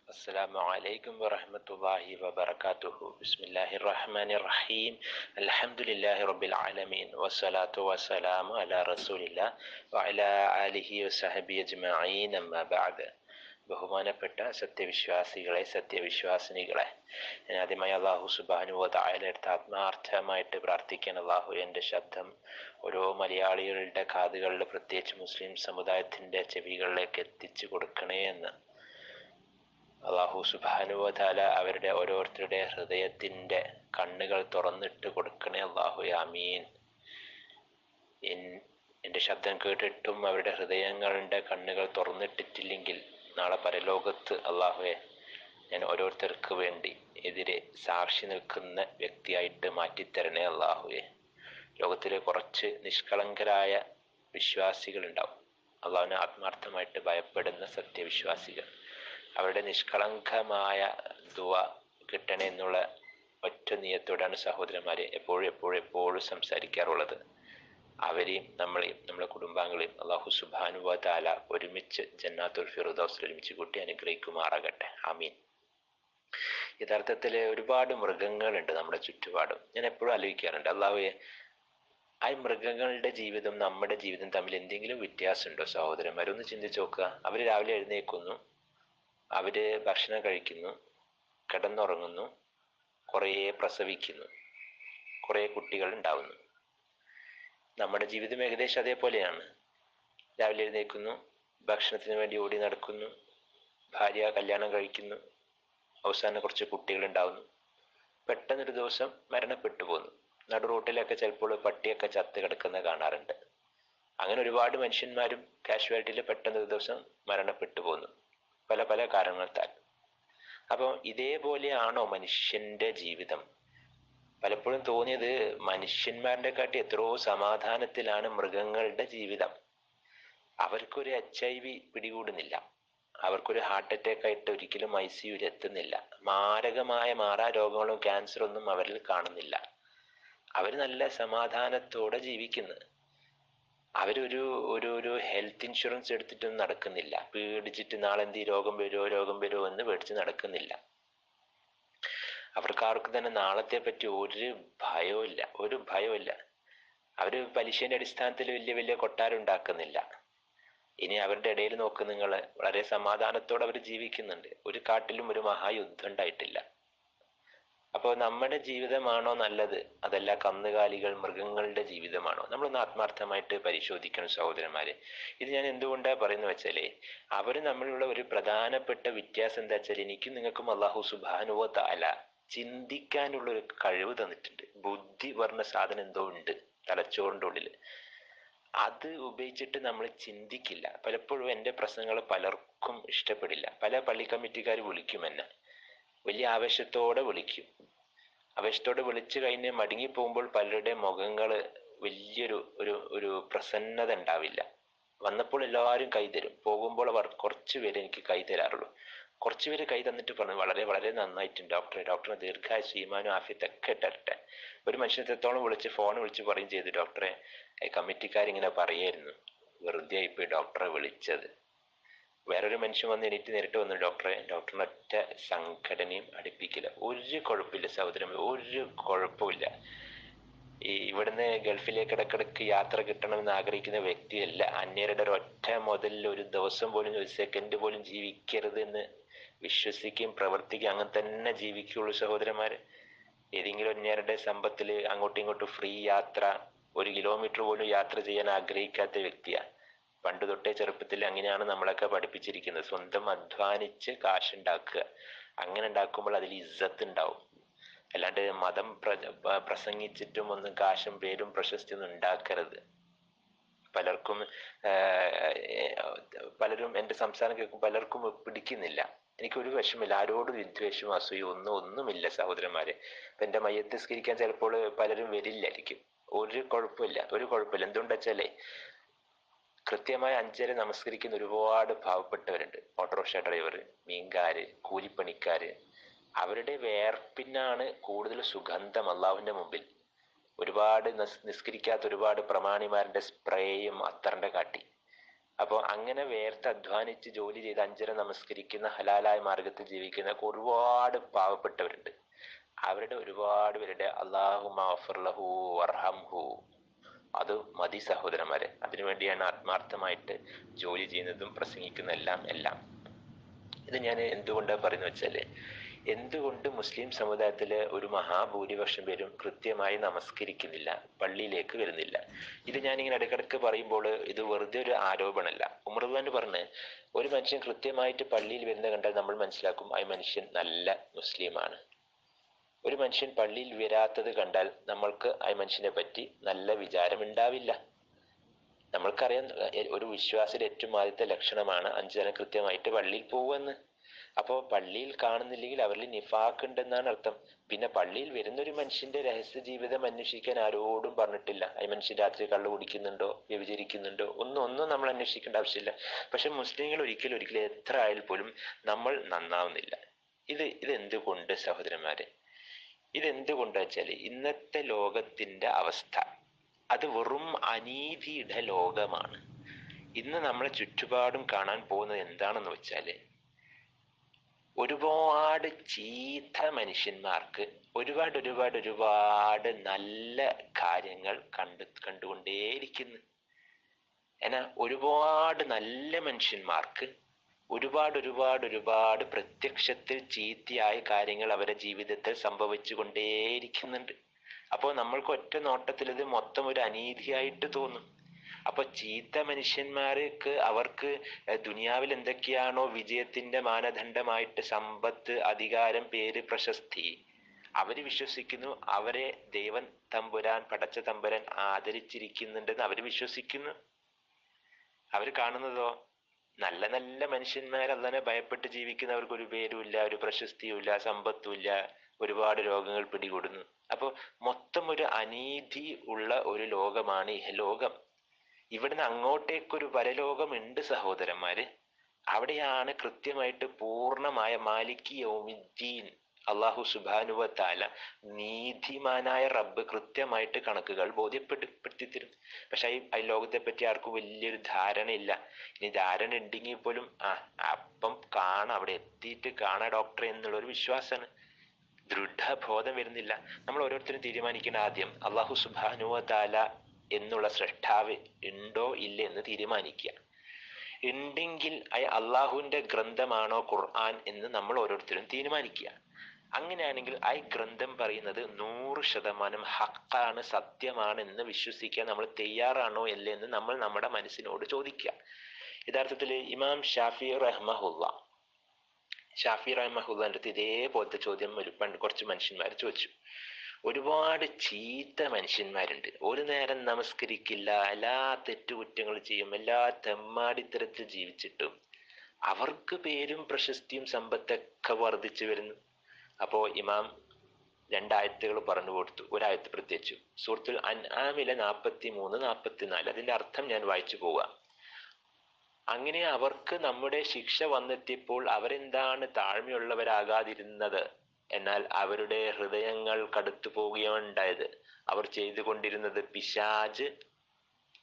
السلام عليكم ورحمة الله وبركاته. بسم الله الرحمن الرحيم. الحمد لله رب العالمين والصلاة والسلام على رسول الله وعلى آله وصحبه أجمعين أما بعد. ബഹുമാനപ്പെട്ട സത്യവിശ്വാസികളെ, സത്യവിശ്വാസിനികളെ, ഞാൻ ആദ്യമായി അള്ളാഹു സുബ്ഹാനഹു വ തആലയുടെ അടുത്ത് ആത്മാർത്ഥമായിട്ട് പ്രാർത്ഥിക്കാൻ, അള്ളാഹു എൻ്റെ ശബ്ദം ഓരോ മലയാളികളുടെ കാതുകളിൽ, പ്രത്യേകിച്ച് മുസ്ലിം സമുദായത്തിൻ്റെ ചെവികളിലേക്ക് എത്തിച്ചു കൊടുക്കണേ എന്ന്. അള്ളാഹു സുബ്ഹാനഹു വ തആല അവരുടെ ഓരോരുത്തരുടെ ഹൃദയത്തിൻ്റെ കണ്ണുകൾ തുറന്നിട്ട് കൊടുക്കണേ അള്ളാഹു. ആമീൻ. എൻ്റെ ശബ്ദം കേട്ടിട്ടും അവരുടെ ഹൃദയങ്ങളുടെ കണ്ണുകൾ തുറന്നിട്ടിട്ടില്ലെങ്കിൽ നാളെ പരലോകത്ത് അള്ളാഹുവെ, ഞാൻ ഓരോരുത്തർക്ക് വേണ്ടി എതിരെ സാക്ഷി നിൽക്കുന്ന വ്യക്തിയായിട്ട് മാറ്റിത്തരണേ അള്ളാഹുവെ. ലോകത്തിലെ കുറച്ച് നിഷ്കളങ്കരായ വിശ്വാസികളുണ്ടാവും, അള്ളാഹുവിനെ ആത്മാർത്ഥമായിട്ട് ഭയപ്പെടുന്ന സത്യവിശ്വാസികൾ. അവരുടെ നിഷ്കളങ്കമായ ദുആ കിട്ടണേ എന്നുള്ള ഒറ്റ നിയത്തോടാണ് സഹോദരന്മാരെ എപ്പോഴും സംസാരിക്കാറുള്ളത്. അവരെയും നമ്മളെയും നമ്മളെ കുടുംബാംഗങ്ങളെയും അള്ളാഹു സുബ്ഹാനഹു വ തആല ഒരുമിച്ച് ജന്നാത്തുൽ ഫിർദൗസിൽ ഒരുമിച്ച് കൂട്ടി അനുഗ്രഹിക്കുമാറാകട്ടെ. ആമീൻ. യഥാർത്ഥത്തിൽ ഒരുപാട് മൃഗങ്ങളുണ്ട് നമ്മുടെ ചുറ്റുപാടും. ഞാൻ എപ്പോഴും ആലോചിക്കാറുണ്ട്, അള്ളാഹുവേ, ആ മൃഗങ്ങളുടെ ജീവിതം നമ്മുടെ ജീവിതം തമ്മിൽ എന്തെങ്കിലും വ്യത്യാസമുണ്ടോ? സഹോദരന്മാരൊന്ന് ചിന്തിച്ച് നോക്കുക. അവർ രാവിലെ എഴുന്നേൽക്കുന്നു, അവര് ഭക്ഷണം കഴിക്കുന്നു, കിടന്നുറങ്ങുന്നു, കുറേ പ്രസവിക്കുന്നു, കുറേ കുട്ടികൾ ഉണ്ടാവുന്നു. നമ്മുടെ ജീവിതം ഏകദേശം അതേപോലെയാണ്. രാവിലെ എഴുന്നേൽക്കുന്നു, ഭക്ഷണത്തിന് വേണ്ടി ഓടി നടക്കുന്നു, ഭാര്യ കല്യാണം കഴിക്കുന്നു, അവസാനം കുറച്ച് കുട്ടികൾ ഉണ്ടാവുന്നു, പെട്ടെന്നൊരു ദിവസം മരണപ്പെട്ടു പോകുന്നു. നടു റോട്ടിലൊക്കെ ചിലപ്പോൾ പട്ടിയൊക്കെ ചത്ത് കിടക്കുന്ന കാണാറുണ്ട്. അങ്ങനെ ഒരുപാട് മനുഷ്യന്മാരും കാഷ്വാലിറ്റിയിൽ പെട്ടെന്നൊരു ദിവസം മരണപ്പെട്ടു പോകുന്നു, പല പല കാരണത്താൽ. അപ്പോൾ ഇതേപോലെയാണോ മനുഷ്യന്റെ ജീവിതം? പലപ്പോഴും തോന്നിയത് മനുഷ്യന്മാരുടെ കാട്ടി എത്രയോ സമാധാനത്തിലാണ് മൃഗങ്ങളുടെ ജീവിതം. അവർക്കൊരു HIV പിടികൂടുന്നില്ല, അവർക്കൊരു ഹാർട്ട് അറ്റാക്ക് ആയിട്ട് ഒരിക്കലും ICUയിൽ എത്തുന്നില്ല, മാരകമായ മാറാരോഗങ്ങളും ക്യാൻസറൊന്നും അവരിൽ കാണുന്നില്ല. അവർ നല്ല സമാധാനത്തോടെ ജീവിക്കുന്നു. അവരൊരു ഒരു ഒരു ഹെൽത്ത് ഇൻഷുറൻസ് എടുത്തിട്ടൊന്നും നടക്കുന്നില്ല, പേടിച്ചിട്ട് നാളെന്തി രോഗം വരുമോ എന്ന് പേടിച്ച് നടക്കുന്നില്ല. അവർക്കാർക്കും തന്നെ നാളത്തെ പറ്റി ഒരു ഭയമില്ല. അവര് പലിശന്റെ അടിസ്ഥാനത്തിൽ വലിയ വലിയ കൊട്ടാരം ഉണ്ടാക്കുന്നില്ല. ഇനി അവരുടെ ഇടയിൽ നോക്ക് നിങ്ങൾ, വളരെ സമാധാനത്തോടെ അവർ ജീവിക്കുന്നുണ്ട്. ഒരു കാട്ടിലും ഒരു മഹായുദ്ധം ഉണ്ടായിട്ടില്ല. അപ്പോൾ നമ്മുടെ ജീവിതമാണോ നല്ലത്, അതല്ല കന്നുകാലികൾ മൃഗങ്ങളുടെ ജീവിതമാണോ? നമ്മളൊന്ന് ആത്മാർത്ഥമായിട്ട് പരിശോധിക്കണം സഹോദരന്മാരെ. ഇത് ഞാൻ എന്തുകൊണ്ടാണ് പറയുന്നത് വെച്ചാലേ, അവര് നമ്മളുള്ള ഒരു പ്രധാനപ്പെട്ട വ്യത്യാസം എന്താ വെച്ചാൽ, എനിക്കും നിങ്ങൾക്കും അല്ലാഹു സുബ്ഹാനഹു വ തആല ചിന്തിക്കാനുള്ള ഒരു കഴിവ് തന്നിട്ടുണ്ട്. ബുദ്ധി പറഞ്ഞ സാധനം എന്തോ ഉണ്ട് തലച്ചോറിൻ്റെ ഉള്ളിൽ. അത് ഉപയോഗിച്ചിട്ട് നമ്മൾ ചിന്തിക്കില്ല. പലപ്പോഴും എൻ്റെ പ്രസംഗങ്ങൾ പലർക്കും ഇഷ്ടപ്പെടില്ല. പല പള്ളി കമ്മിറ്റിക്കാർ വിളിക്കും എന്നെ, വലിയ ആവേശത്തോടെ വിളിക്കും. ആവേശത്തോടെ വിളിച്ചു കഴിഞ്ഞ് മടങ്ങി പോകുമ്പോൾ പലരുടെ മുഖങ്ങൾ വലിയൊരു ഒരു പ്രസന്നത ഉണ്ടാവില്ല. വന്നപ്പോൾ എല്ലാവരും കൈ തരും, പോകുമ്പോൾ അവർ കുറച്ച് പേര് എനിക്ക് കൈ തരാറുള്ളൂ. കുറച്ച് പേര് കൈ തന്നിട്ട് പറഞ്ഞു, വളരെ വളരെ നന്നായിട്ടുണ്ട് ഡോക്ടറിന് ദീർഘായുസ്സും ഈമാനും ആഫിയത്തൊക്കെ തരട്ടെ. ഒരു മനുഷ്യനത്തോളം ഫോൺ വിളിച്ച് പറയും ചെയ്തു, ഡോക്ടറെ, കമ്മിറ്റിക്കാരിങ്ങനെ പറയായിരുന്നു, വെറുതെ ആയിപ്പോയി ഡോക്ടറെ വിളിച്ചത്. വേറൊരു മനുഷ്യൻ വന്ന് നേരിട്ട് വന്നു, ഡോക്ടറിന് ഒറ്റ സംഘടനയും അടുപ്പിക്കില്ല. ഒരു കുഴപ്പമില്ല സഹോദരൻ, ഒരു കുഴപ്പമില്ല. ഇവിടുന്ന് ഗൾഫിലേക്ക് ഇടക്കിടക്ക് യാത്ര കിട്ടണമെന്ന് ആഗ്രഹിക്കുന്ന വ്യക്തിയല്ല. അന്യരുടെ ഒറ്റ മുതലിൽ ഒരു ദിവസം പോലും, ഒരു സെക്കൻഡ് പോലും ജീവിക്കരുത് എന്ന് വിശ്വസിക്കുകയും പ്രവർത്തിക്കുകയും അങ്ങനെ തന്നെ ജീവിക്കുള്ളൂ സഹോദരന്മാര്. ഏതെങ്കിലും അന്യരുടെ സമ്പത്തിൽ അങ്ങോട്ടും ഇങ്ങോട്ടും ഫ്രീ യാത്ര, 1 കിലോമീറ്റർ പോലും യാത്ര ചെയ്യാൻ ആഗ്രഹിക്കാത്ത വ്യക്തിയാ. പണ്ട് തൊട്ടേ ചെറുപ്പത്തിൽ അങ്ങനെയാണ് നമ്മളൊക്കെ പഠിപ്പിച്ചിരിക്കുന്നത്. സ്വന്തം അധ്വാനിച്ച് കാശുണ്ടാക്കുക. അങ്ങനെ ഉണ്ടാക്കുമ്പോൾ അതിൽ ഇസ്സത്ത് ഉണ്ടാവും. അല്ലാണ്ട് മതം പ്രസംഗിച്ചിട്ടും ഒന്നും കാശും പേരും പ്രശസ്തിയൊന്നും ഉണ്ടാക്കരുത്. പലരും എൻ്റെ സംസാരം കേൾക്കും, പലർക്കും പിടിക്കുന്നില്ല. എനിക്കൊരു വിഷമില്ല, ആരോടും വിദ്വേഷവും അസൂയും ഒന്നുമില്ല സഹോദരന്മാരെ. ഇപ്പൊ എൻ്റെ മയ്യത്ത് നിസ്കരിക്കാൻ ചിലപ്പോൾ പലരും വരില്ലായിരിക്കും. ഒരു കുഴപ്പമില്ല. എന്തുകൊണ്ടാ വെച്ചാലേ, കൃത്യമായി 5:30 നമസ്കരിക്കുന്ന ഒരുപാട് പാവപ്പെട്ടവരുണ്ട്. Autorickshaw driver, മീൻകാര്, കൂലിപ്പണിക്കാര്. അവരുടെ വേർപ്പിനാണ് കൂടുതൽ സുഗന്ധം അള്ളാഹുവിന്റെ മുമ്പിൽ. ഒരുപാട് നിസ്കരിക്കാത്ത ഒരുപാട് പ്രമാണിമാരുടെ സ്പ്രേയും അത്തറിന്റെ കാട്ടി അപ്പോൾ അങ്ങനെ വേർത്ത് അധ്വാനിച്ച് ജോലി ചെയ്ത് 5 നമസ്കരിക്കുന്ന ഹലാലായ മാർഗത്തിൽ ജീവിക്കുന്ന ഒരുപാട് പാവപ്പെട്ടവരുണ്ട്. അവരുടെ ഒരുപാട് പേരുടെ അല്ലാഹുമ്മഗ്ഫിർലഹു വർഹംഹു അത് മതി സഹോദരന്മാരെ. അതിനുവേണ്ടിയാണ് ആത്മാർത്ഥമായിട്ട് ജോലി ചെയ്യുന്നതും പ്രസംഗിക്കുന്ന എല്ലാം. ഇത് ഞാൻ എന്തുകൊണ്ടാണ് പറയുന്നത് വെച്ചാല്, എന്തുകൊണ്ട് മുസ്ലിം സമുദായത്തിലെ ഒരു മഹാഭൂരിപക്ഷം പേരും കൃത്യമായി നമസ്കരിക്കുന്നില്ല, പള്ളിയിലേക്ക് വരുന്നില്ല? ഇത് ഞാനിങ്ങനെ ഇടയ്ക്കിടയ്ക്ക് പറയുമ്പോൾ ഇത് വെറുതെ ഒരു ആരോപണമല്ല. ഉമർ ഖാൻ പറഞ്ഞ്, ഒരു മനുഷ്യൻ കൃത്യമായിട്ട് പള്ളിയിൽ വരുന്ന കണ്ടാൽ നമ്മൾ മനസ്സിലാക്കും ആ മനുഷ്യൻ നല്ല മുസ്ലിമാണ്. ഒരു മനുഷ്യൻ പള്ളിയിൽ വരാത്തത് കണ്ടാൽ നമ്മൾക്ക് ആ മനുഷ്യനെ പറ്റി നല്ല വിചാരം ഉണ്ടാവില്ല. നമ്മൾക്കറിയാം ഒരു വിശ്വാസിയുടെ ഏറ്റവും ആദ്യത്തെ ലക്ഷണമാണ് 5 കൃത്യമായിട്ട് പള്ളിയിൽ പോകുമെന്ന്. അപ്പോ പള്ളിയിൽ കാണുന്നില്ലെങ്കിൽ അവരിൽ നിഫാഖ് ഉണ്ടെന്നാണ് അർത്ഥം. പിന്നെ പള്ളിയിൽ വരുന്നൊരു മനുഷ്യന്റെ രഹസ്യ ജീവിതം അന്വേഷിക്കാൻ ആരോടും പറഞ്ഞിട്ടില്ല. ആ മനുഷ്യൻ രാത്രി കള്ളു കുടിക്കുന്നുണ്ടോ, വ്യഭിചരിക്കുന്നുണ്ടോ, ഒന്നും നമ്മൾ അന്വേഷിക്കേണ്ട ആവശ്യമില്ല. പക്ഷെ മുസ്ലിങ്ങൾ ഒരിക്കലും എത്ര ആയാൽ പോലും നമ്മൾ നന്നാവുന്നില്ല. ഇതെന്തുകൊണ്ട് സഹോദരന്മാരെ? ഇതെന്തുകൊണ്ടാ വെച്ചാല് ഇന്നത്തെ ലോകത്തിന്റെ അവസ്ഥ അത് വെറും അനീതിയുടെ ലോകമാണ്. ഇന്ന് നമ്മളെ ചുറ്റുപാടും കാണാൻ പോകുന്നത് എന്താണെന്ന് വെച്ചാല്, ഒരുപാട് ചീത്ത മനുഷ്യന്മാർക്ക് ഒരുപാട് നല്ല കാര്യങ്ങൾ കണ്ടുകൊണ്ടേയിരിക്കുന്നു. എന്നാ ഒരുപാട് നല്ല മനുഷ്യന്മാർക്ക് ഒരുപാട് പ്രത്യക്ഷത്തിൽ ചീത്തയായ കാര്യങ്ങൾ അവരുടെ ജീവിതത്തിൽ സംഭവിച്ചു കൊണ്ടേയിരിക്കുന്നുണ്ട്. അപ്പോൾ നമ്മൾക്ക് ഒറ്റ നോട്ടത്തിൽ ഇത് മൊത്തം ഒരു അനീതിയായിട്ട് തോന്നും. അപ്പൊ ചീത്ത മനുഷ്യന്മാർക്ക് അവർക്ക് ദുനിയാവിൽ എന്തൊക്കെയാണോ വിജയത്തിന്റെ മാനദണ്ഡമായിട്ട് സമ്പത്ത്, അധികാരം, പേര്, പ്രശസ്തി, അവര് വിശ്വസിക്കുന്നു അവരെ ദൈവം തമ്പുരാൻ, പടച്ച തമ്പുരാൻ ആദരിച്ചിരിക്കുന്നുണ്ടെന്ന് അവര് വിശ്വസിക്കുന്നു. അവര് കാണുന്നതോ നല്ല മനുഷ്യന്മാർ അല്ലാതെ ഭയപ്പെട്ട് ജീവിക്കുന്നവർക്ക് ഒരു പേരുമില്ല, ഒരു പ്രശസ്തിയുമില്ല, സമ്പത്തുമില്ല, ഒരുപാട് രോഗങ്ങൾ പിടികൂടുന്നു. അപ്പൊ മൊത്തം ഒരു അനീതി ഉള്ള ഒരു ലോകമാണ് ഇഹലോകം. ഇവിടുന്ന് അങ്ങോട്ടേക്കൊരു പരലോകം ഉണ്ട് സഹോദരന്മാര്. അവിടെയാണ് കൃത്യമായിട്ട് പൂർണ്ണമായ മാലിക് യൗമിദ്ദീൻ അള്ളാഹു സുബ്ഹാനഹു വ തആല നീതിമാനായ റബ്ബ് കൃത്യമായിട്ട് കണക്കുകൾ ബോധ്യപ്പെടുത്തി തരും. പക്ഷെ ഈ ലോകത്തെ പറ്റി ആർക്കും വലിയൊരു ധാരണയില്ല. ഇനി ധാരണ ഉണ്ടെങ്കിൽ പോലും അപ്പം കാണാം, അവിടെ എത്തിയിട്ട് കാണാം ഡോക്ടറെ എന്നുള്ളൊരു വിശ്വാസമാണ്. ദൃഢബോധം വരുന്നില്ല. നമ്മൾ ഓരോരുത്തരും തീരുമാനിക്കേണ്ട ആദ്യം അള്ളാഹു സുബ്ഹാനഹു വ തആല എന്നുള്ള സൃഷ്ടാവ് ഉണ്ടോ ഇല്ലേ എന്ന് തീരുമാനിക്കുക. ഉണ്ടെങ്കിൽ അള്ളാഹുവിന്റെ ഗ്രന്ഥമാണോ ഖുർആൻ എന്ന് നമ്മൾ ഓരോരുത്തരും തീരുമാനിക്കുക. അങ്ങനെയാണെങ്കിൽ ആ ഗ്രന്ഥം പറയുന്നത് 100% ഹക്കാണ്, സത്യമാണ് എന്ന് വിശ്വസിക്കാൻ നമ്മൾ തയ്യാറാണോ അല്ലേ എന്ന് നമ്മൾ നമ്മുടെ മനസ്സിനോട് ചോദിക്കുക. യഥാർത്ഥത്തിൽ ഇമാം ഷാഫി റഹ്മഹുല്ലാന്റെ അടുത്ത് ഇതേപോലത്തെ ചോദ്യം കുറച്ച് മനുഷ്യന്മാർ ചോദിച്ചു. ഒരുപാട് ചീത്ത മനുഷ്യന്മാരുണ്ട്, ഒരു നേരം നമസ്കരിക്കില്ല, എല്ലാ തെറ്റുകുറ്റങ്ങൾ ചെയ്യും, എല്ലാ തെമ്മാടിത്തരത്തിൽ ജീവിച്ചിട്ടും അവർക്ക് പേരും പ്രശസ്തിയും സമ്പത്തൊക്കെ വർദ്ധിച്ചു വരുന്നു. അപ്പോ ഇമാം 2 ആയത്തുകൾ പറഞ്ഞു കൊടുത്തു. ഒരായത്ത് പ്രത്യേകിച്ചു സൂറത്തുൽ അൻആമിലെ 43, 44. അതിന്റെ അർത്ഥം ഞാൻ വായിച്ചു പോവാം. അങ്ങനെ അവർക്ക് നമ്മുടെ ശിക്ഷ വന്നെത്തിയപ്പോൾ അവരെന്താണ് താഴ്മയുള്ളവരാകാതിരുന്നത്, എന്നാൽ അവരുടെ ഹൃദയങ്ങൾ കടുത്തു പോവുകയുണ്ടായത്. അവർ ചെയ്തുകൊണ്ടിരുന്നത്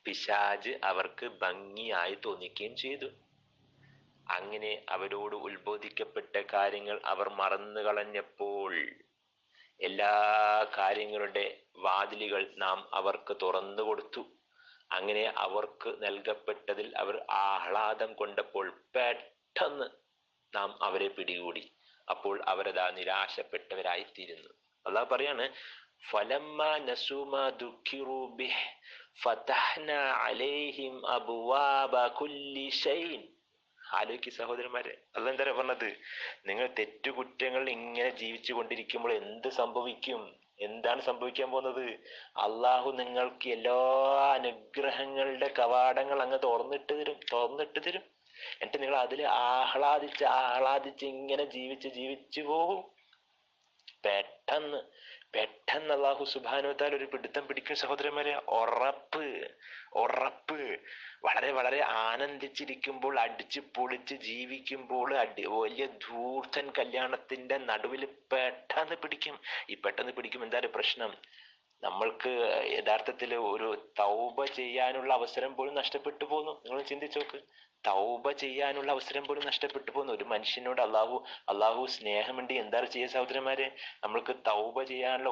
പിശാജ് അവർക്ക് ഭംഗിയായി തോന്നിക്കുകയും ചെയ്തു. അങ്ങനെ അവരോട് ഉത്ബോധിക്കപ്പെട്ട കാര്യങ്ങൾ അവർ മറന്നു കളഞ്ഞപ്പോൾ എല്ലാ കാര്യങ്ങളുടെ വാതിലുകൾ നാം അവർക്ക് തുറന്നു കൊടുത്തു. അങ്ങനെ അവർക്ക് നൽകപ്പെട്ടതിൽ അവർ ആഹ്ലാദം കൊണ്ടപ്പോൾ പെട്ടെന്ന് നാം അവരെ പിടികൂടി. അപ്പോൾ അവരതാ നിരാശപ്പെട്ടവരായിത്തീരുന്നു. അല്ലാഹു പറയാണ്, ഫലമ്മാ നസൂ മാ ദുഃഖിറൂ ബിഹി ഫതഹ്നാ അലൈഹിം അബ്വാബ കുല്ലി ശൈഇൻ. ആലോചിക്ക് സഹോദരന്മാരെ, അല്ലാഹു എന്താ പറഞ്ഞത്? നിങ്ങൾ തെറ്റുകുറ്റങ്ങൾ ഇങ്ങനെ ജീവിച്ചു കൊണ്ടിരിക്കുമ്പോൾ എന്ത് സംഭവിക്കും? എന്താണ് സംഭവിക്കാൻ പോകുന്നത്? അള്ളാഹു നിങ്ങൾക്ക് എല്ലാ അനുഗ്രഹങ്ങളുടെ കവാടങ്ങൾ അങ്ങ് തുറന്നിട്ട് തരും. എന്നിട്ട് നിങ്ങൾ അതിൽ ആഹ്ലാദിച്ച് ഇങ്ങനെ ജീവിച്ചു പോകും. പെട്ടെന്ന് അള്ളാഹു സുബ്ഹാനഹു വ തആല ഒരു പിടുത്തം പിടിക്കും സഹോദരന്മാരെ. ഉറപ്പ്. വളരെ ആനന്ദിച്ചിരിക്കുമ്പോൾ, അടിച്ചു പൊളിച്ച് ജീവിക്കുമ്പോൾ, വലിയ ധൂർത്തൻ കല്യാണത്തിന്റെ നടുവിൽ പെട്ടെന്ന് പിടിക്കും. എന്താ പ്രശ്നം? നമ്മൾക്ക് യഥാർത്ഥത്തിൽ ഒരു തൗബ ചെയ്യാനുള്ള അവസരം പോലും നഷ്ടപ്പെട്ടു പോന്നു. നിങ്ങൾ ചിന്തിച്ചു നോക്ക്, തൗബ ചെയ്യാനുള്ള അവസരം പോലും നഷ്ടപ്പെട്ടു പോന്നു. ഒരു മനുഷ്യനോട് അള്ളാഹു സ്നേഹമുണ്ട് എന്താ ചെയ്യുക സഹോദരന്മാരെ? നമ്മൾക്ക് തൗബ ചെയ്യാനുള്ള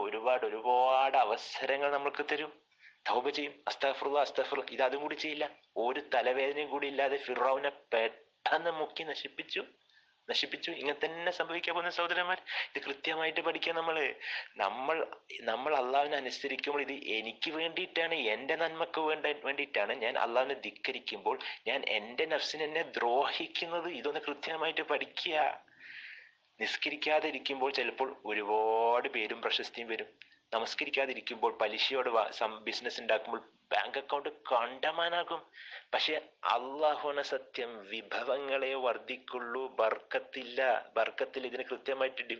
ഒരുപാട് അവസരങ്ങൾ നമ്മൾക്ക് തരും. തൗബ ചെയ്യും, അസ്തഗ്ഫിറുല്ലാഹ് അസ്തഗ്ഫിറുല്ലാഹ്, ഇത് അതും കൂടി ചെയ്യില്ല. ഒരു തലവേദനയും കൂടി ഇല്ലാതെ ഫിർഔനെ പെട്ടെന്ന് മുക്കി നശിപ്പിച്ചു. ഇങ്ങനെ തന്നെ സംഭവിക്കാൻ പോകുന്ന സഹോദരന്മാർ. ഇത് കൃത്യമായിട്ട് പഠിക്കാം. നമ്മൾ അള്ളാഹുവിനെ അനുസരിക്കുമ്പോൾ ഇത് എനിക്ക് വേണ്ടിയിട്ടാണ്, എന്റെ നന്മക്ക് വേണ്ടിയിട്ടാണ്. ഞാൻ അള്ളാഹുവിനെ ധിക്കരിക്കുമ്പോൾ ഞാൻ എന്റെ നഫ്സിനെ എന്നെ ദ്രോഹിക്കുന്നത്. ഇതൊന്ന് കൃത്യമായിട്ട് പഠിക്കുക. നിസ്കരിക്കാതെ ഇരിക്കുമ്പോൾ ചിലപ്പോൾ ഒരുപാട് പേരും പ്രശസ്തിയും വരും. നമസ്കരിക്കാതിരിക്കുമ്പോൾ പലിശയോട് ബിസിനസ് ഉണ്ടാക്കുമ്പോൾ ബാങ്ക് അക്കൗണ്ട് കണ്ടമാനാകും. പക്ഷെ അള്ളാഹുന സത്യം, വിഭവങ്ങളെ വർദ്ധിക്കുള്ളൂ, ബർക്കത്തിൽ. ഇതിന് കൃത്യമായിട്ട്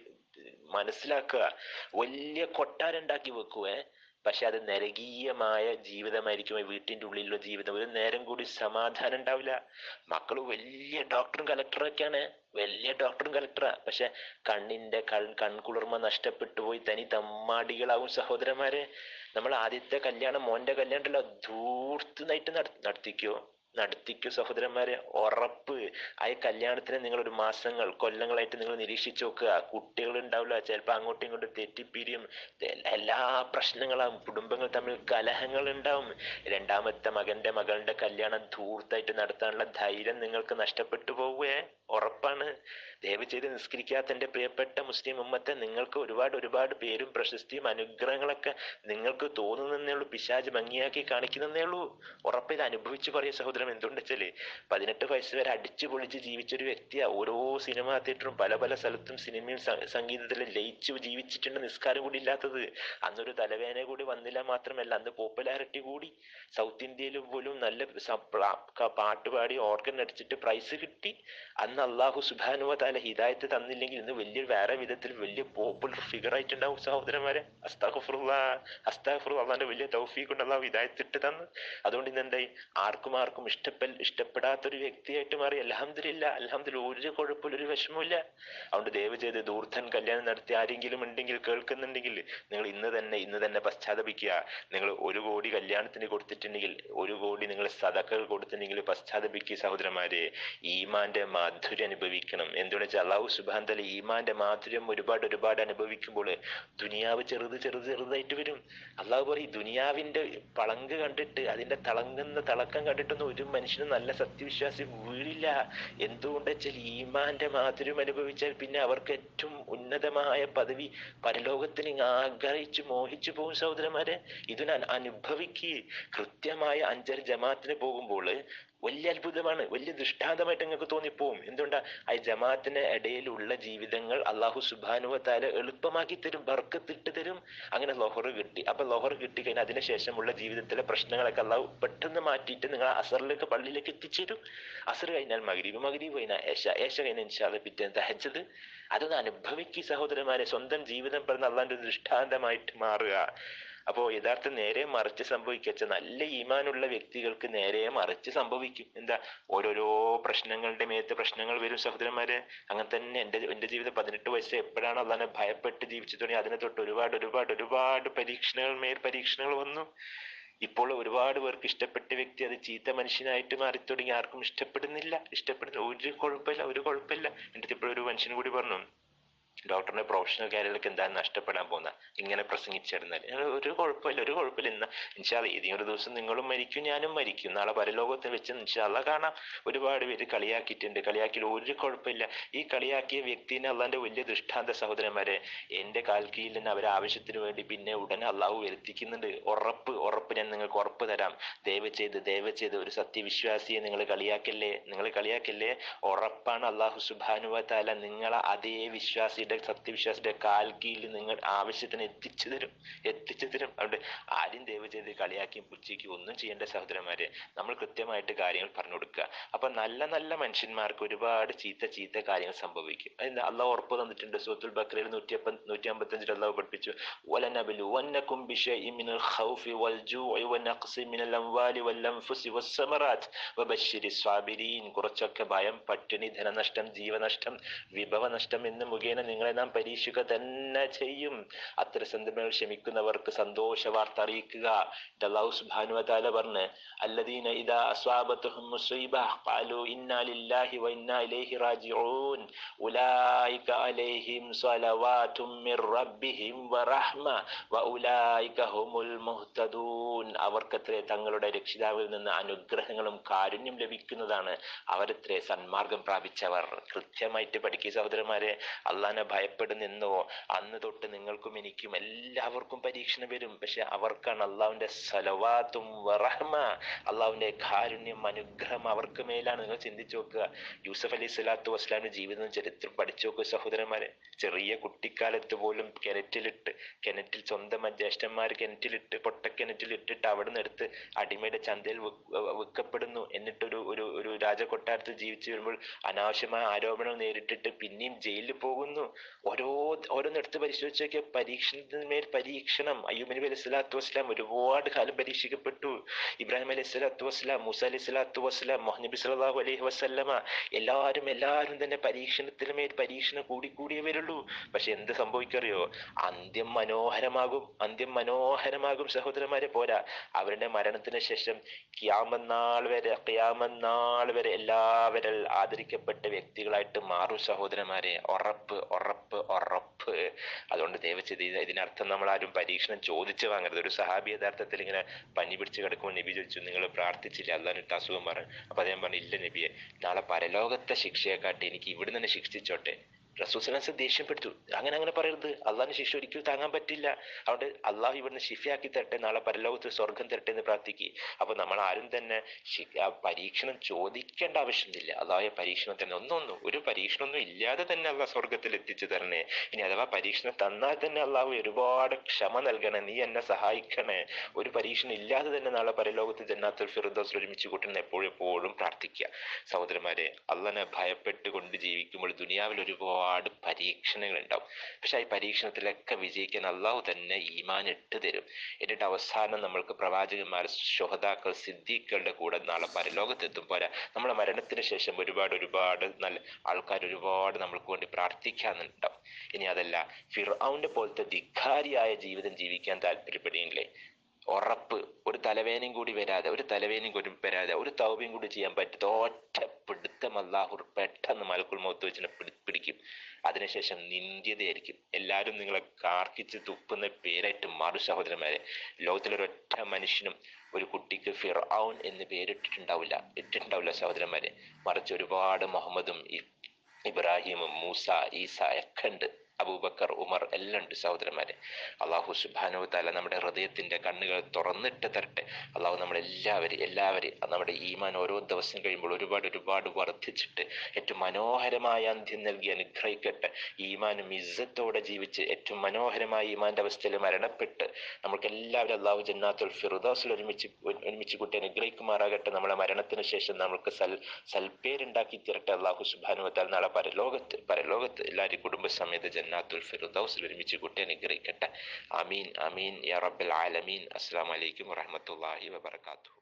മനസ്സിലാക്കുക. വലിയ കൊട്ടാരം ഉണ്ടാക്കി വെക്കുവേ, പക്ഷെ അത് നരകീയമായ ജീവിതമായിരിക്കും. വീട്ടിന്റെ ഉള്ളിലുള്ള ജീവിതം. ഒരു നേരം കൂടി സമാധാനം ഉണ്ടാവില്ല. മക്കള് വലിയ ഡോക്ടറും കളക്ടറൊക്കെയാണ്, പക്ഷെ കണ്ണിന്റെ കൺകുളിർമ നഷ്ടപ്പെട്ടു പോയി തനി തമ്മാടികളാവും സഹോദരന്മാരെ. നമ്മൾ ആദ്യത്തെ കല്യാണം, മോന്റെ കല്യാണം ഉണ്ടല്ലോ, ധൂർത്തുന്നായിട്ട് നടത്തിക്കോ സഹോദരന്മാരെ, ഉറപ്പ്. ആ കല്യാണത്തിന് നിങ്ങൾ ഒരു മാസങ്ങൾ കൊല്ലങ്ങളായിട്ട് നിങ്ങൾ നിരീക്ഷിച്ചു നോക്കുക. കുട്ടികൾ ഉണ്ടാവില്ല, ചിലപ്പോ അങ്ങോട്ടും ഇങ്ങോട്ടും തെറ്റിപ്പിരിയും, എല്ലാ പ്രശ്നങ്ങളാവും, കുടുംബങ്ങൾ തമ്മിൽ കലഹങ്ങൾ ഉണ്ടാവും. രണ്ടാമത്തെ മകളുടെ കല്യാണം ധൂർത്തായിട്ട് നടത്താനുള്ള ധൈര്യം നിങ്ങൾക്ക് നഷ്ടപ്പെട്ടു പോവുകയെ ഉറപ്പാണ്. ദയവ് ചെയ്ത് നിസ്കരിക്കാത്ത എന്റെ പ്രിയപ്പെട്ട മുസ്ലിം ഉമ്മത്തെ, നിങ്ങൾക്ക് ഒരുപാട് പേരും പ്രശസ്തിയും അനുഗ്രഹങ്ങളൊക്കെ നിങ്ങൾക്ക് തോന്നുന്നേ ഉള്ളൂ, പിശാച് ഭംഗിയാക്കി കാണിക്കുന്നേ ഉള്ളൂ. ഉറപ്പ്. ഇത് അനുഭവിച്ചു പറയുക സഹോദരൻ. എന്തുകൊണ്ട് വെച്ചാല് 18 വയസ്സ് വരെ അടിച്ചു പൊളിച്ച് ജീവിച്ചൊരു വ്യക്തിയാ. ഓരോ സിനിമാ തിയേറ്ററും പല സ്ഥലത്തും സിനിമയും സംഗീതത്തിലും ലയിച്ചു ജീവിച്ചിട്ടുണ്ട്. നിസ്കാരം കൂടി ഇല്ലാത്തത്. അന്നൊരു തലവേദന കൂടി വന്നില്ല, മാത്രമല്ല അന്ന് പോപ്പുലാരിറ്റി കൂടി. സൗത്ത് ഇന്ത്യയിൽ പോലും നല്ല പാട്ടുപാടി ഓർഗൻ അടിച്ചിട്ട് പ്രൈസ് കിട്ടി. അന്ന് അള്ളാഹു സുബ്ഹാനഹു വ തആല ഹിദായത്ത് തന്നില്ലെങ്കിൽ ഇന്ന് വേറെ വിധത്തിൽ വലിയ പോപ്പുലർ ഫിഗർ ആയിട്ടുണ്ടാവും സഹോദരന്മാരെ. അസ്തഗ്ഫിറുല്ലാഹ് അള്ളാന്റെ വലിയ തൗഫീഖ് കൊണ്ട് അള്ളാഹു ഹിദായത്ത് ഇട്ട് തന്നു. അതുകൊണ്ട് ഇന്ന് എന്തായി? ആർക്കും ഇഷ്ടപ്പെടാത്തൊരു വ്യക്തിയായിട്ട് മാറി. അൽഹംദുലില്ലാഹ്, ഒരു കുഴപ്പമില്ല, ഒരു വിഷമമില്ല. അതുകൊണ്ട് ദയവ് ചെയ്ത് ദൂർത്തൻ കല്യാണം നടത്തി ആരെങ്കിലും ഉണ്ടെങ്കിൽ, കേൾക്കുന്നുണ്ടെങ്കിൽ, നിങ്ങൾ ഇന്ന് തന്നെ പശ്ചാത്തപിക്കുക. നിങ്ങൾ 1 കോടി കല്യാണത്തിന് കൊടുത്തിട്ടുണ്ടെങ്കിൽ, 1 കോടി നിങ്ങൾ സദഖകൾ കൊടുത്തിട്ടുണ്ടെങ്കിൽ പശ്ചാത്തപിക്കുക സഹോദരന്മാരെ. ഈമാന്റെ മാധുര്യം അനുഭവിക്കണം. എന്തുകൊണ്ട് വെച്ചാൽ അള്ളാഹു സുബ്ഹാനഹു തആല ഈമാന്റെ മാധുര്യം ഒരുപാട് അനുഭവിക്കുമ്പോൾ ദുനിയാവ് ചെറുതായിട്ട് വരും. അള്ളാഹു പറയും, ദുനിയാവിന്റെ പളങ്ക് കണ്ടിട്ട്, അതിന്റെ തിളക്കം കണ്ടിട്ടൊന്നും ഒരു മനുഷ്യനും നല്ല സത്യവിശ്വാസി വീഴില്ല. എന്തുകൊണ്ട് വെച്ചാൽ ഈമാന്റെ മാധുര്യം അനുഭവിച്ചാൽ പിന്നെ അവർക്ക് ഏറ്റവും ഉന്നതമായ പദവി പരലോകത്തിന് ആഗ്രഹിച്ച് മോഹിച്ചു പോകും സഹോദരന്മാരെ. ഇതിന് അനുഭവിക്കുക. കൃത്യമായ 5 ജമാഅത്തിന് പോകുമ്പോൾ വലിയ അത്ഭുതമാണ്, വലിയ ദൃഷ്ടാന്തമായിട്ട് നിങ്ങൾക്ക് തോന്നിപ്പോവും. എന്തുകൊണ്ടാ? ആ ജമാഅത്തിന് ഇടയിലുള്ള ജീവിതങ്ങൾ അള്ളാഹു സുബ്ഹാനഹു വ തആല എളുപ്പമാക്കി തരും, ബർക്കത്തിട്ട് തരും. അങ്ങനെ ലോഹർ കിട്ടി. അപ്പൊ ലോഹർ കിട്ടിക്കഴിഞ്ഞാൽ അതിനുശേഷമുള്ള ജീവിതത്തിലെ പ്രശ്നങ്ങളൊക്കെ അള്ളാഹു പെട്ടെന്ന് മാറ്റിയിട്ട് നിങ്ങൾ അസറിലേക്ക്, പള്ളിയിലേക്ക് എത്തിച്ചേരും. അസർ കഴിഞ്ഞാൽ മഗ്‌രിബ് കഴിഞ്ഞാൽ ഏശ കഴിഞ്ഞാൽ ഇൻഷാ അല്ലാഹ് പിറ്റേന്ന് തഹജ്ജുദ്. അതൊന്ന് അനുഭവിക്കുക സഹോദരന്മാരെ. സ്വന്തം ജീവിതം പറഞ്ഞ അള്ളാന്റെ ദൃഷ്ടാന്തമായിട്ട് മാറുക. അപ്പോ യഥാർത്ഥ നേരെ മറിച്ച് സംഭവിക്കുക. നല്ല ഈമാനുള്ള വ്യക്തികൾക്ക് നേരെ മറിച്ച് സംഭവിക്കും. എന്താ? ഓരോരോ പ്രശ്നങ്ങളുടെ മേത്ത് പ്രശ്നങ്ങൾ വരും സഹോദരന്മാരെ. അങ്ങനെ തന്നെ എന്റെ ജീവിതം 18 വയസ്സ് എപ്പോഴാണ് അള്ളാനെ ഭയപ്പെട്ട് ജീവിച്ചു തുടങ്ങി, അതിനെ തൊട്ട് ഒരുപാട് പരീക്ഷണങ്ങൾ വന്നു. ഇപ്പോൾ ഒരുപാട് പേർക്ക് ഇഷ്ടപ്പെട്ട വ്യക്തി അത് ചീത്ത മനുഷ്യനായിട്ട് മാറി തുടങ്ങി. ആർക്കും ഇഷ്ടപ്പെടുന്നില്ല. ഒരു കുഴപ്പമില്ല. എന്റെ ഇപ്പോഴൊരു മനുഷ്യൻ കൂടി പറഞ്ഞു, ഡോക്ടറിന്റെ പ്രൊഫഷണൽ കരിയറിലേക്ക് എന്താ നഷ്ടപ്പെടാൻ പോകുന്ന ഇങ്ങനെ പ്രസംഗിച്ചിരുന്നാൽ? ഒരു കുഴപ്പമില്ല. ഇന്ന് ഇൻഷാ അല്ലാഹ് ഏതെങ്കിലും ഒരു ദിവസം നിങ്ങളും മരിക്കും, ഞാനും മരിക്കും. നാളെ പരലോകത്തിൽ വെച്ച് ഇൻഷാ അല്ലാഹ് കാണാം. ഒരുപാട് പേര് കളിയാക്കിയിട്ടുണ്ട്. കളിയാക്കിയിൽ ഒരു കുഴപ്പമില്ല. ഈ കളിയാക്കിയ വ്യക്തിനെ അള്ളാന്റെ വലിയ ദൃഷ്ടാന്ത സഹോദരന്മാരെ. എന്റെ കാൽക്കീഴിൽ നിന്ന് അവരെ ആവശ്യത്തിന് വേണ്ടി പിന്നെ ഉടനെ അള്ളാഹു വരുത്തിക്കുന്നുണ്ട്. ഉറപ്പ് ഞാൻ നിങ്ങൾക്ക് ഉറപ്പ് തരാം. ദയവ് ചെയ്ത് ഒരു സത്യവിശ്വാസിയെ നിങ്ങൾ കളിയാക്കല്ലേ. ഉറപ്പാണ് അള്ളാഹു സുബ്ഹാനഹു വ തആല നിങ്ങളെ അതേ സത്യവിശ്വാസിയുടെ കാൽക്കീഴിൽ നിങ്ങൾ ആവശ്യത്തിന് എത്തിച്ചു തരും. അതുകൊണ്ട് ആരും ദയവ് ചെയ്ത് കളിയാക്കിയും പുച്ഛിക്കും ഒന്നും ചെയ്യേണ്ട സഹോദരന്മാരെ. നമ്മൾ കൃത്യമായിട്ട് കാര്യങ്ങൾ പറഞ്ഞു കൊടുക്കുക. അപ്പൊ നല്ല മനുഷ്യന്മാർക്ക് ഒരുപാട് ചീത്ത കാര്യങ്ങൾ സംഭവിക്കും. അള്ളാഹു ഉറപ്പ് തന്നിട്ടുണ്ട്. സൂറത്തുൽ ബഖറയിൽ 155 അള്ളാഹു പഠിപ്പിച്ചു, വലനബ്ലുവന്നകും ബിശൈഇൻ മിനൽ ഖൗഫി വൽ ജൂഇ വനഖ്സി മിനൽ അംവാലി വൽ അൻഫുസി വസ്സമറാത്ത് വബശ്ശിരിസ് സ്വാബിരീൻ. കുറച്ചൊക്കെ ഭയം, പട്ടിണി, ധനനഷ്ടം, ജീവനഷ്ടം, വിഭവനഷ്ടം എന്ന് മുഖേന നിങ്ങൾ നിങ്ങളെ നാം പരീക്ഷിക്കുക തന്നെ ചെയ്യും. അത്തരം സന്ദർഭങ്ങൾ ക്ഷമിക്കുന്നവർക്ക് സന്തോഷ വാർത്ത അറിയിക്കുക. അല്ലാഹു സുബ്ഹാനഹു വ തആല പറഞ്ഞ് അല്ലദീന ഇദാ അസ്വാബത്തുഹും മുസീബ ഖാലു ഇന്നാ ലില്ലാഹി വ ഇന്നാ ഇലൈഹി റാജിഊൻ ഉലൈക അലൈഹിം സ്വലവാതും മിർ റബ്ബിഹിം വറഹ്മ വ ഉലൈക ഹുമുൽ മുഹ്തദൂൻ. അവർക്കത്രേ തങ്ങളുടെ രക്ഷിതാവിൽ നിന്ന് അനുഗ്രഹങ്ങളും കാരുണ്യം ലഭിക്കുന്നതാണ്. അവരത്രേ സന്മാർഗം പ്രാപിച്ചവർ. കൃത്യമായിട്ട് പഠിക്കുക സഹോദരന്മാരെ. അള്ളാഹനെ ഭയപ്പെടുന്നെന്നോ അന്ന് തൊട്ട് നിങ്ങൾക്കും എനിക്കും എല്ലാവർക്കും പരീക്ഷണം വരും. പക്ഷെ അവർക്കാണ് അള്ളാഹുവിന്റെ സലവാത്തും വറഹ്മ, അള്ളാഹുവിന്റെ കാരുണ്യം അനുഗ്രഹം അവർക്ക് മേലാണ്. നിങ്ങൾ ചിന്തിച്ചു നോക്കുക. യൂസഫ് അലൈഹി സ്വലാത്തു വസ്സലാമിന്റെ ജീവിതം ചരിത്രം പഠിച്ചു നോക്കുക സഹോദരന്മാരെ. ചെറിയ കുട്ടിക്കാലത്ത് പോലും കിണറ്റിൽ സ്വന്തം ജ്യേഷ്ഠന്മാർ കിണറ്റിലിട്ട് പൊട്ടക്കിണറ്റിലിട്ടിട്ട് അവിടെ നിന്ന് എടുത്ത് അടിമയുടെ ചന്തയിൽ വിൽക്കപ്പെടുന്നു. എന്നിട്ടൊരു ഒരു ഒരു രാജകൊട്ടാരത്തിൽ ജീവിച്ചു വരുമ്പോൾ അനാവശ്യമായ ആരോപണം നേരിട്ടിട്ട് പിന്നെയും ജയിലിൽ പോകുന്നു. ഓരോന്നെടുത്ത് പരിശോധിച്ച് നോക്കിയ പരീക്ഷണത്തിന്മേൽ പരീക്ഷണം. അയ്യൂബ് നബി അലൈഹി സ്വലാത്തു വസ്സലാം ഒരുപാട് കാലം പരീക്ഷിക്കപ്പെട്ടു. ഇബ്രാഹിം അലൈഹി സ്വലാത്തു വസ്സലാം, മൂസ അലൈഹി സ്വലാത്തു വസ്സലാം, മുഹമ്മദ് നബി സല്ലല്ലാഹു അലൈഹി വസല്ലമ, എല്ലാവരും തന്നെ പരീക്ഷണത്തിന്മേൽ പരീക്ഷണം കൂടിയേ വരുള്ളൂ. പക്ഷെ എന്ത് സംഭവിക്കറിയോ? അന്ത്യം മനോഹരമാകും സഹോദരന്മാരെ. പോരാ, അവരുടെ മരണത്തിന് ശേഷം ഖിയാമത്ത് നാൾ വരെ എല്ലാവരും ആദരിക്കപ്പെട്ട വ്യക്തികളായിട്ട് മാറും സഹോദരന്മാരെ. ഉറപ്പ്. അതുകൊണ്ട് ദയവചെയ്ത് ഇതിനർത്ഥം നമ്മൾ ആരും പരീക്ഷണം ചോദിച്ചു വാങ്ങരുത്. ഒരു സഹാബി യഥാർത്ഥത്തിൽ ഇങ്ങനെ പനി പിടിച്ച് കിടക്കുമ്പോൾ നബി ചോദിച്ചു, നിങ്ങൾ പ്രാർത്ഥിച്ചില്ല അള്ളാഹിനിട്ട് അസുഖം പറഞ്ഞു? അപ്പൊ അദ്ദേഹം പറഞ്ഞു, ഇല്ല നബിയെ, നാളെ പരലോകത്തെ ശിക്ഷയെക്കാട്ടി എനിക്ക് ഇവിടെ തന്നെ ശിക്ഷിച്ചോട്ടെ. റസൂൽ സ്വല്ലല്ലാഹു അലൈഹി വസല്ലം ദേഷ്യപ്പെട്ടു. അങ്ങനെ പറയരുത്. അള്ളാഹിന്റെ ശിക്ഷ ഒരിക്കലും താങ്ങാൻ പറ്റില്ല. അതുകൊണ്ട് അള്ളാഹു ഇവിടുന്ന് ശിഫയാക്കി തരട്ടെ, നാളെ പരലോകത്ത് സ്വർഗം തരട്ടെ എന്ന് പ്രാർത്ഥിക്കുക. അപ്പൊ നമ്മൾ ആരും തന്നെ പരീക്ഷണം ചോദിക്കേണ്ട ആവശ്യമില്ല. അള്ളാഹുയെ പരീക്ഷണം തന്നെ ഒരു പരീക്ഷണമൊന്നും ഇല്ലാതെ തന്നെ അള്ളാഹ് സ്വർഗത്തിൽ എത്തിച്ചു തരണേ. ഇനി അഥവാ പരീക്ഷണം തന്നാൽ തന്നെ അള്ളാഹു ഒരുപാട് ക്ഷമ നൽകണേ, നീ എന്നെ സഹായിക്കണേ. ഒരു പരീക്ഷണം ഇല്ലാതെ തന്നെ നാളെ പരലോകത്ത് ജന്നാത്തുൽ ഫിർദൗസിൽ ഒരുമിച്ച് കൂട്ടണം എപ്പോഴും പ്രാർത്ഥിക്കുക. സഹോദരന്മാരെ, അള്ളാഹിനെ ഭയപ്പെട്ടുകൊണ്ട് ജീവിക്കുമ്പോൾ ദുനിയാവിൽ ഒരുപാട് പരീക്ഷണങ്ങൾ ഉണ്ടാവും. പക്ഷെ ഈ പരീക്ഷണത്തിലൊക്കെ വിജയിക്കാൻ അള്ളാഹു തന്നെ ഈമാൻ ഇട്ട് തരും. എന്നിട്ട് അവസാനം നമ്മൾക്ക് പ്രവാചകന്മാർ, ശുഹദാക്കൾ, സിദ്ദീഖുകളുടെ കൂടെ നാളെ പരലോകത്തെത്തും. പോരാ, നമ്മുടെ മരണത്തിന് ശേഷം ഒരുപാട് നല്ല ആൾക്കാർ ഒരുപാട് നമ്മൾക്ക് വേണ്ടി പ്രാർത്ഥിക്കാനുണ്ടാവും. ഇനി അതല്ല, ഫിർഔന്റെ പോലത്തെ ധിക്കാരിയായ ജീവിതം ജീവിക്കാൻ താല്പര്യപ്പെടുകയില്ലേ? ഉറപ്പ്. ഒരു തലവേനയും കൂടി വരാതെ ഒരു തൗബയും കൂടി ചെയ്യാൻ പറ്റാത്ത ഒറ്റ പിടുത്തം അല്ലാഹു പെട്ടെന്ന് മലക്കുൽ മൗത്ത് വെച്ചിനെ പിടിക്കും. അതിനുശേഷം നിന്ദ്യതയായിരിക്കും. എല്ലാവരും നിങ്ങളെ കാർക്കിച്ച് തുപ്പുന്ന പേരായിട്ട് മാറും സഹോദരന്മാരെ. ലോകത്തിലൊരൊറ്റ മനുഷ്യനും ഒരു കുട്ടിക്ക് ഫിർഔൻ എന്ന് ഇട്ടിട്ടുണ്ടാവില്ല സഹോദരന്മാരെ. മറിച്ച് ഒരുപാട് മുഹമ്മദും ഇബ്രാഹിമും മൂസ, ഈസ ഒക്കെ ഉണ്ട്. അബൂബക്കർ, ഉമർ എല്ലാം ഉണ്ട് സഹോദരന്മാരെ. അള്ളാഹു സുബ്ഹാനഹു വ തആല നമ്മുടെ ഹൃദയത്തിന്റെ കണ്ണുകൾ തുറന്നിട്ട് തരട്ടെ. അള്ളാഹു എല്ലാവരെയും നമ്മുടെ ഈമാൻ ഓരോ ദിവസം കഴിയുമ്പോൾ ഒരുപാട് വർദ്ധിച്ചിട്ട് ഏറ്റവും മനോഹരമായ അന്ത്യം നൽകി അനുഗ്രഹിക്കട്ടെ. ഈമാനും ഇസ്സത്തോടെ ജീവിച്ച് ഏറ്റവും മനോഹരമായ ഈമാന്റെ അവസ്ഥയിൽ മരണപ്പെട്ട് നമുക്ക് എല്ലാവരും അള്ളാഹു ജന്നാത്തുൽ ഫിർദൗസിൽ ഒരുമിച്ച് കൂട്ടി അനുഗ്രഹിക്കുമാറാകട്ടെ. നമ്മളെ മരണത്തിന് ശേഷം നമുക്ക് സൽപ്പേരുണ്ടാക്കി തരട്ടെ അള്ളാഹു സുബ്ഹാനഹു വ തആല. നാളെ പരലോകത്ത് എല്ലാവരും കുടുംബസമേത ജന്നാത്തുൽ ഫിർദൗസിൽ ഒരുമിച്ച് കൂട്ടി അനുഗ്രഹിക്കട്ടെ. ആമീൻ യാ റബ്ബൽ ആലമീൻ. അസ്സലാമു അലൈക്കും വറഹ്മത്തുള്ളാഹി വബറകാതുഹു.